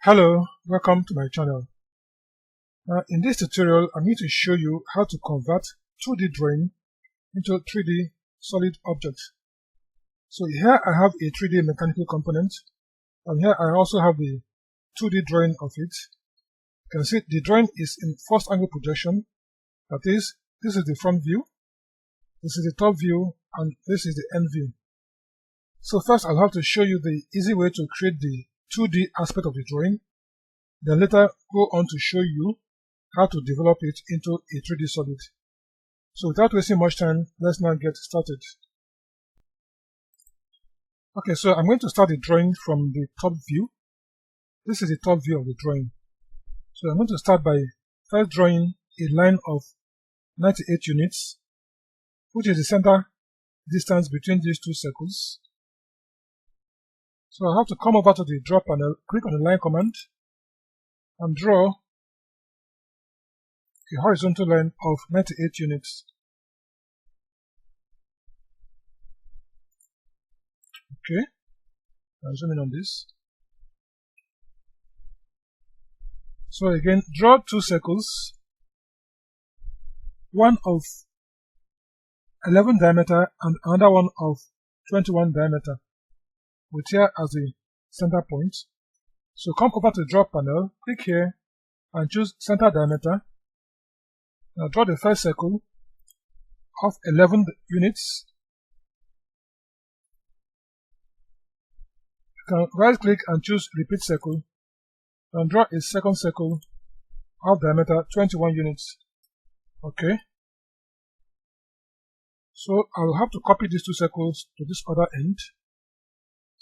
Hello, welcome to my channel. Now in this tutorial I'm going to show you how to convert 2D drawing into 3D solid object. So here I have a 3D mechanical component, and here I also have the 2D drawing of it. You can see the drawing is in first angle projection. That is, this is the front view, this is the top view, and this is the end view. So first I'll have to show you the easy way to create the 2D aspect of the drawing, then later go on to show you how to develop it into a 3D solid. So without wasting much time, let's now get started. Okay, so I'm going to start the drawing from the top view. This is the top view of the drawing. So I'm going to start by first drawing a line of 98 units, which is the center distance between these two circles. So I have to come over to the draw panel, click on the line command, and draw a horizontal line of 98 units. Okay, I'll zoom in on this. So again, draw two circles, one of 11 diameter and another one of 21 diameter, with here as the center point. So come over to the draw panel, click here and choose center diameter. Now draw the first circle of 11 units. You can right click and choose repeat circle and draw a second circle of diameter 21 units. Okay. So I will have to copy these two circles to this other end.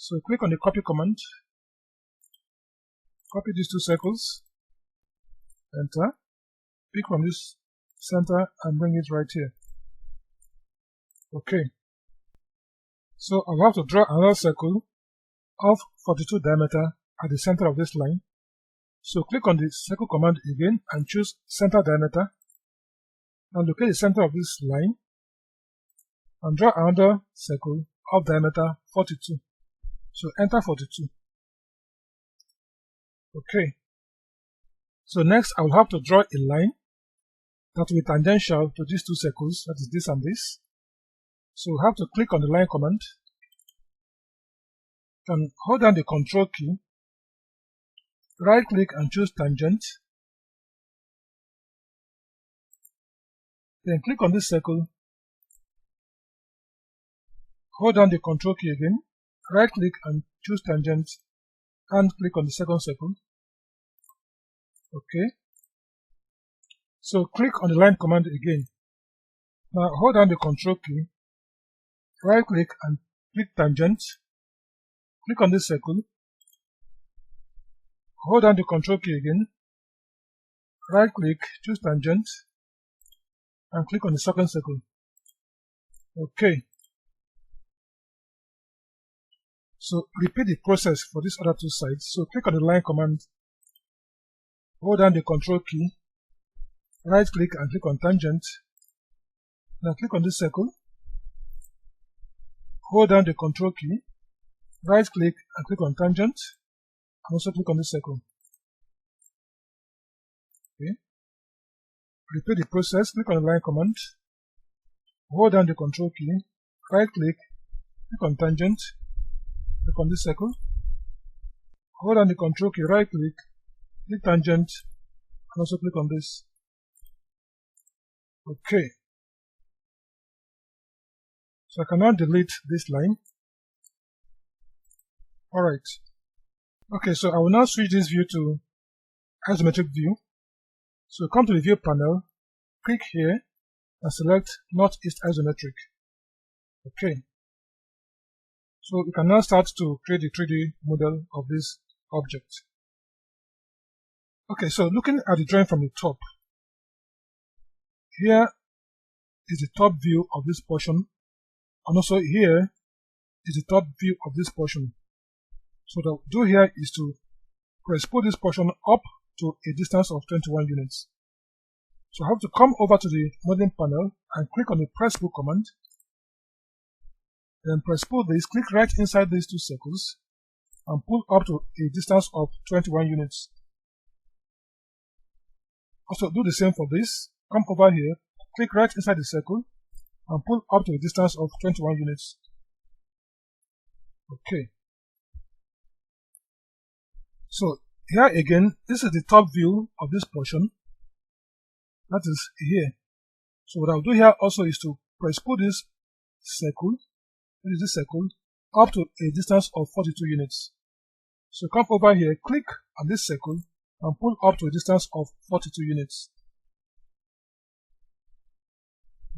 So click on the copy command, copy these two circles, enter, pick from this center and bring it right here. Okay. So I'll have to draw another circle of 42 diameter at the center of this line. So click on the circle command again and choose center diameter, and locate the center of this line and draw another circle of diameter 42. So enter 42. Okay. So next I will have to draw a line that will be tangential to these two circles, that is this and this. So we have to click on the line command and hold down the control key, right click and choose tangent, then click on this circle, hold down the control key again, right click and choose tangent and click on the second circle. Okay. So click on the line command again. Now hold down the control key, right click and click tangent, click on this circle, hold down the control key again, right click, choose tangent and click on the second circle. Okay. So repeat the process for these other two sides. So click on the line command, hold down the control key, right click and click on tangent. Now click on this circle, hold down the control key, right click and click on tangent, and also click on this circle. Okay. Repeat the process, click on the line command, hold down the control key, right click on tangent, click on this circle, hold down the control key, right click tangent, and also click on this. Okay. So I can now delete this line. Alright. Okay, so I will now switch this view to isometric view. So come to the view panel, click here, and select Northeast Isometric. Okay. So we can now start to create the 3D model of this object. Okay, so looking at the drawing from the top, here is the top view of this portion, and also here is the top view of this portion. So what I'll do here is to press pull this portion up to a distance of 21 units. So I have to come over to the modeling panel and click on the press pull command. Then press pull this, click right inside these two circles and pull up to a distance of 21 units. Also do the same for this. Come over here, click right inside the circle and pull up to a distance of 21 units. Okay. So here again, this is the top view of this portion. That is here. So what I'll do here also is to press pull this circle, up to a distance of 42 units. So come over here, click on this circle and pull up to a distance of 42 units.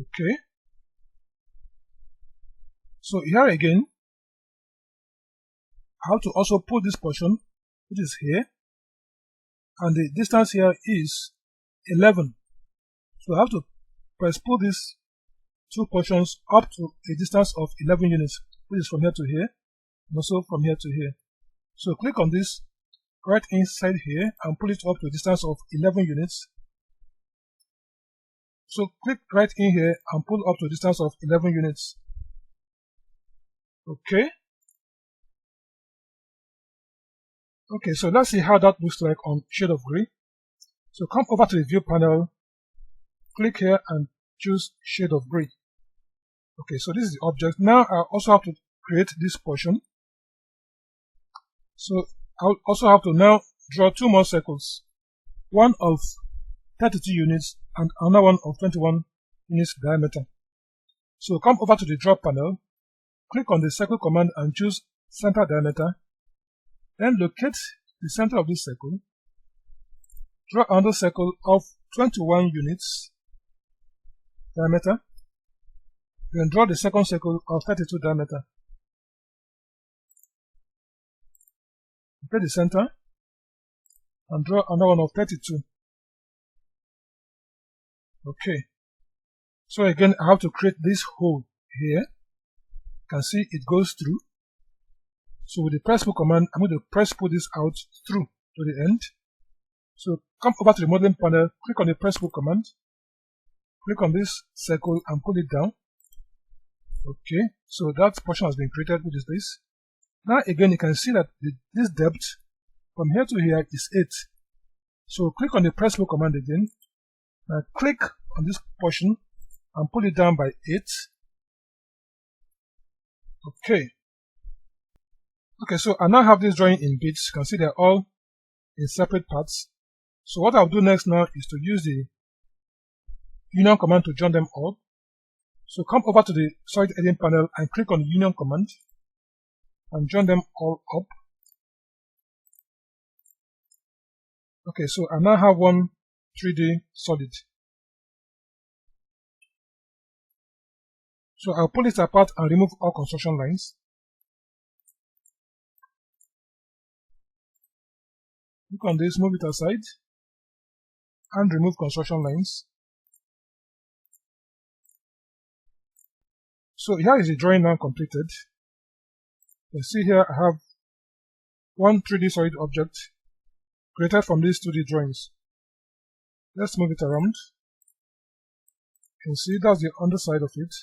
Okay. So here again, I have to also pull this portion, which is here, and the distance here is 11. So I have to press pull these two portions up to a distance of 11 units, which is from here to here, and also from here to here. So click on this right inside here and pull it up to a distance of 11 units. So click right in here and pull up to a distance of 11 units. Okay. Okay, so let's see how that looks like on shade of gray. So come over to the view panel, click here and choose shade of gray. Okay, so this is the object. Now I also have to create this portion. So I'll also have to now draw two more circles, one of 32 units and another one of 21 units diameter. So come over to the draw panel, click on the circle command and choose center diameter. Then locate the center of this circle, draw another circle of 21 units diameter, then draw the second circle of 32 diameter. Locate the center and draw another one of 32. Okay. So again, I have to create this hole here. You can see it goes through. So with the press pull command, I'm going to press pull this out through to the end. So come over to the modeling panel, click on the press pull command, click on this circle and pull it down. Okay, so that portion has been created, which is this. Now again, you can see that this depth from here to here is 8. So click on the press pull command again. Now click on this portion and pull it down by 8. Okay. Okay, so I now have this drawing in bits. You can see they're all in separate parts. So what I'll do next now is to use the union command to join them all. So come over to the solid editing panel and click on the union command and join them all up. Okay, so I now have one 3D solid. So I'll pull it apart and remove all construction lines. Click on this, move it aside, and remove construction lines. So here is the drawing now completed. You see here I have one 3D solid object created from these 2D drawings. Let's move it around. You can see that's the underside of it.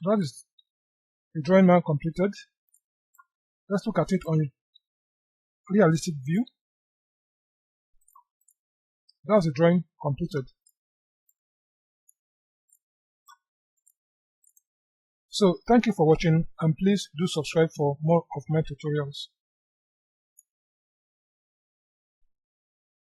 So that is the drawing now completed. Let's look at it on realistic view. That's the drawing completed. So thank you for watching and please do subscribe for more of my tutorials.